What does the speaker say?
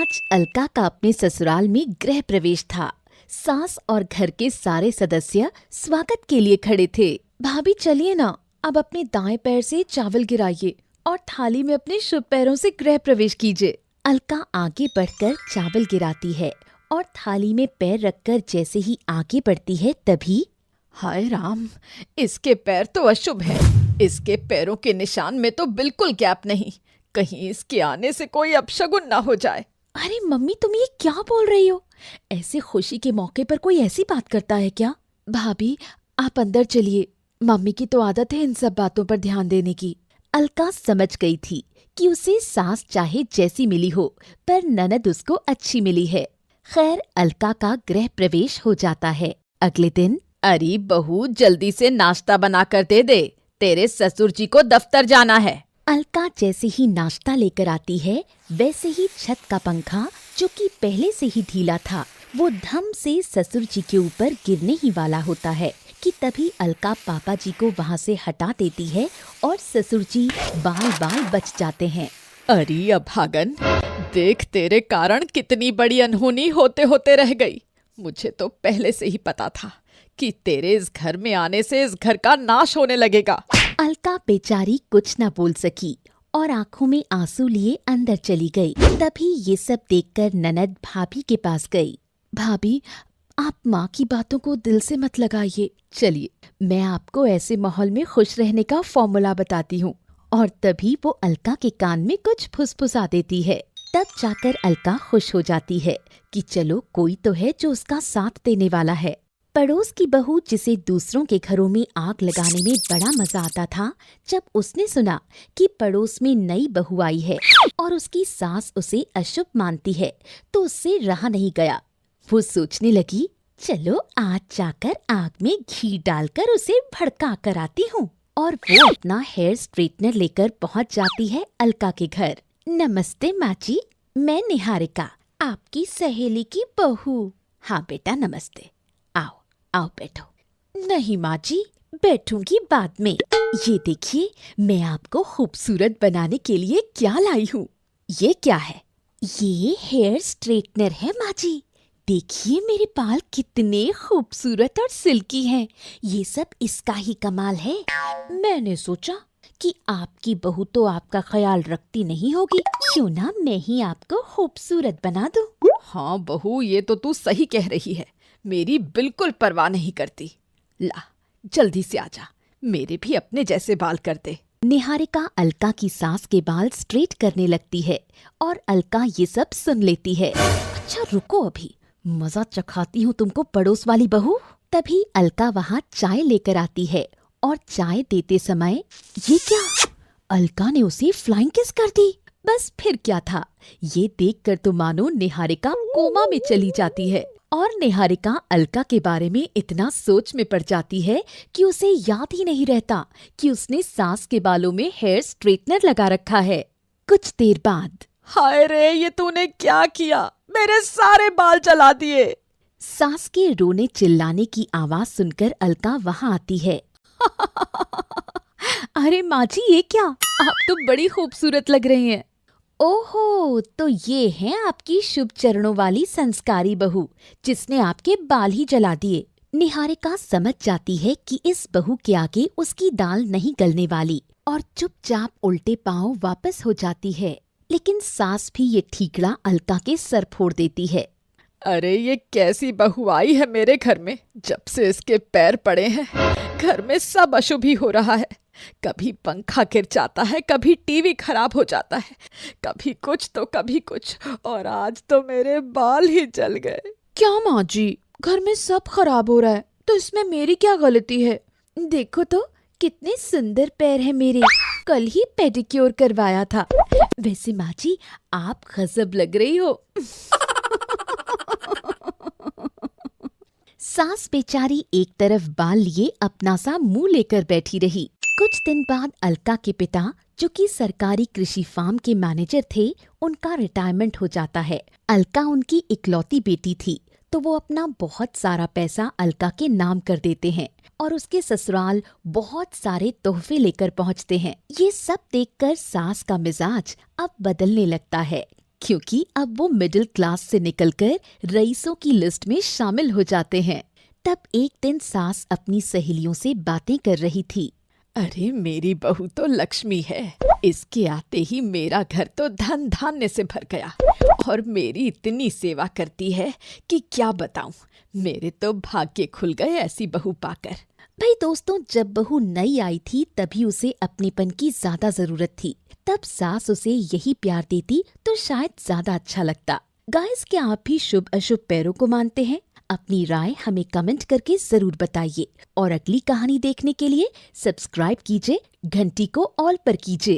आज अलका का अपने ससुराल में गृह प्रवेश था। सास और घर के सारे सदस्य स्वागत के लिए खड़े थे। भाभी चलिए ना, अब अपने दाएं पैर से चावल गिराइए और थाली में अपने शुभ पैरों से गृह प्रवेश कीजिए। अलका आगे बढ़कर चावल गिराती है और थाली में पैर रखकर जैसे ही आगे बढ़ती है तभी हाय राम, इसके पैर तो अशुभ है। इसके पैरों के निशान में तो बिल्कुल गैप नहीं। कहीं इसके आने से कोई अपशगुन ना हो जाए। अरे मम्मी, तुम ये क्या बोल रही हो? ऐसे खुशी के मौके पर कोई ऐसी बात करता है क्या? भाभी आप अंदर चलिए, मम्मी की तो आदत है इन सब बातों पर ध्यान देने की। अलका समझ गई थी कि उसे सास चाहे जैसी मिली हो पर ननद उसको अच्छी मिली है। खैर, अलका का गृह प्रवेश हो जाता है। अगले दिन अरे बहू, जल्दी से नाश्ता बना कर दे, तेरे ससुर जी को दफ्तर जाना है। अलका जैसे ही नाश्ता लेकर आती है वैसे ही छत का पंखा, जो कि पहले से ही ढीला था, वो धम से ससुर जी के ऊपर गिरने ही वाला होता है कि तभी अलका पापा जी को वहाँ से हटा देती है और ससुर जी बाल बाल बच जाते हैं। अरे अभागन, देख तेरे कारण कितनी बड़ी अनहोनी होते होते रह गई। मुझे तो पहले से ही पता था कि तेरे इस घर में आने से इस घर का नाश होने लगेगा। अलका बेचारी कुछ न बोल सकी और आंखों में आंसू लिए अंदर चली गई। तभी ये सब देखकर ननद भाभी के पास गई। भाभी, आप माँ की बातों को दिल से मत लगाइए। चलिए, मैं आपको ऐसे माहौल में खुश रहने का फॉर्मूला बताती हूँ। और तभी वो अलका के कान में कुछ फुसफुसा देती है। तब जाकर अलका खुश हो जाती है कि चलो कोई तो है जो उसका साथ देने वाला है। पड़ोस की बहू, जिसे दूसरों के घरों में आग लगाने में बड़ा मजा आता था, जब उसने सुना कि पड़ोस में नई बहू आई है और उसकी सास उसे अशुभ मानती है, तो उससे रहा नहीं गया। वो सोचने लगी, चलो आज जाकर आग में घी डालकर उसे भड़का कर आती हूँ। और वो अपना हेयर स्ट्रेटनर लेकर पहुँच जाती है अलका के घर। नमस्ते माँ जी, मैं निहारिका, आपकी सहेली की बहू। हाँ बेटा, नमस्ते। आओ आओ बैठो। नहीं माँ जी, बैठूंगी बाद में। ये देखिए, मैं आपको खूबसूरत बनाने के लिए क्या लाई हूँ। ये क्या है? ये हेयर स्ट्रेटनर है माँ जी। देखिए मेरे बाल कितने खूबसूरत और सिल्की हैं। ये सब इसका ही कमाल है। मैंने सोचा कि आपकी बहू तो आपका ख्याल रखती नहीं होगी, क्यों ना मैं ही आपको खूबसूरत बना दूं। हाँ बहू, ये तो तू सही कह रही है। मेरी बिल्कुल परवाह नहीं करती। ला, जल्दी से आजा, मेरे भी अपने जैसे बाल कर दे। निहारिका अलका की सास के बाल स्ट्रेट करने लगती है और अलका ये सब सुन लेती है। अच्छा रुको, अभी मजा चखाती हूँ तुमको, पड़ोस वाली बहू। तभी अलका वहाँ चाय लेकर आती है और चाय देते समय ये क्या, अलका ने उसे फ्लाइंग किस कर दी। बस फिर क्या था, ये देखकर तो मानो निहारिका कोमा में चली जाती है और निहारिका अलका के बारे में इतना सोच में पड़ जाती है कि उसे याद ही नहीं रहता कि उसने सास के बालों में हेयर स्ट्रेटनर लगा रखा है। कुछ देर बाद, हाय रे, ये तूने क्या किया? मेरे सारे बाल जला दिए। सास के रोने चिल्लाने की आवाज सुनकर अलका वहाँ आती है। अरे माँ जी, ये क्या, आप तो बड़ी खूबसूरत लग रही हैं। ओहो, तो ये है आपकी शुभ चरणों वाली संस्कारी बहू, जिसने आपके बाल ही जला दिए। निहारिका समझ जाती है कि इस बहू के आगे उसकी दाल नहीं गलने वाली और चुपचाप उल्टे पांव वापस हो जाती है। लेकिन सास भी ये ठीकड़ा अलका के सर फोड़ देती है। अरे ये कैसी बहू आई है मेरे घर में? जब से इसके पैर पड़े हैं, घर में सब अशुभ ही हो रहा है। कभी पंखा गिर जाता है, कभी टीवी खराब हो जाता है, कभी कुछ तो कभी कुछ, और आज तो मेरे बाल ही जल गए। क्या माँ जी, घर में सब खराब हो रहा है तो इसमें मेरी क्या गलती है? देखो तो कितने सुंदर पैर हैं मेरे, कल ही पेडिक्योर करवाया था। वैसे माँ जी, आप गजब लग रही हो। सास बेचारी एक तरफ बाल लिए अपना सा मुंह लेकर बैठी रही। कुछ दिन बाद अलका के पिता, जो कि सरकारी कृषि फार्म के मैनेजर थे, उनका रिटायरमेंट हो जाता है। अलका उनकी इकलौती बेटी थी, तो वो अपना बहुत सारा पैसा अलका के नाम कर देते हैं और उसके ससुराल बहुत सारे तोहफे लेकर पहुंचते हैं। ये सब देखकर सास का मिजाज अब बदलने लगता है। क्योंकि अब वो मिडिल क्लास से निकलकर रईसों की लिस्ट में शामिल हो जाते हैं। तब एक दिन सास अपनी सहेलियों से बातें कर रही थी। अरे मेरी बहू तो लक्ष्मी है, इसके आते ही मेरा घर तो धन धान्य से भर गया और मेरी इतनी सेवा करती है कि क्या बताऊं। मेरे तो भाग्य खुल गए ऐसी बहू पाकर। भाई दोस्तों, जब बहू नई आई थी तभी उसे अपनेपन की ज्यादा जरूरत थी। तब सास उसे यही प्यार देती तो शायद ज्यादा अच्छा लगता। गाइस, क्या आप भी शुभ अशुभ पैरों को मानते हैं? अपनी राय हमें कमेंट करके जरूर बताइए और अगली कहानी देखने के लिए सब्सक्राइब कीजिए, घंटी को ऑल पर कीजिए।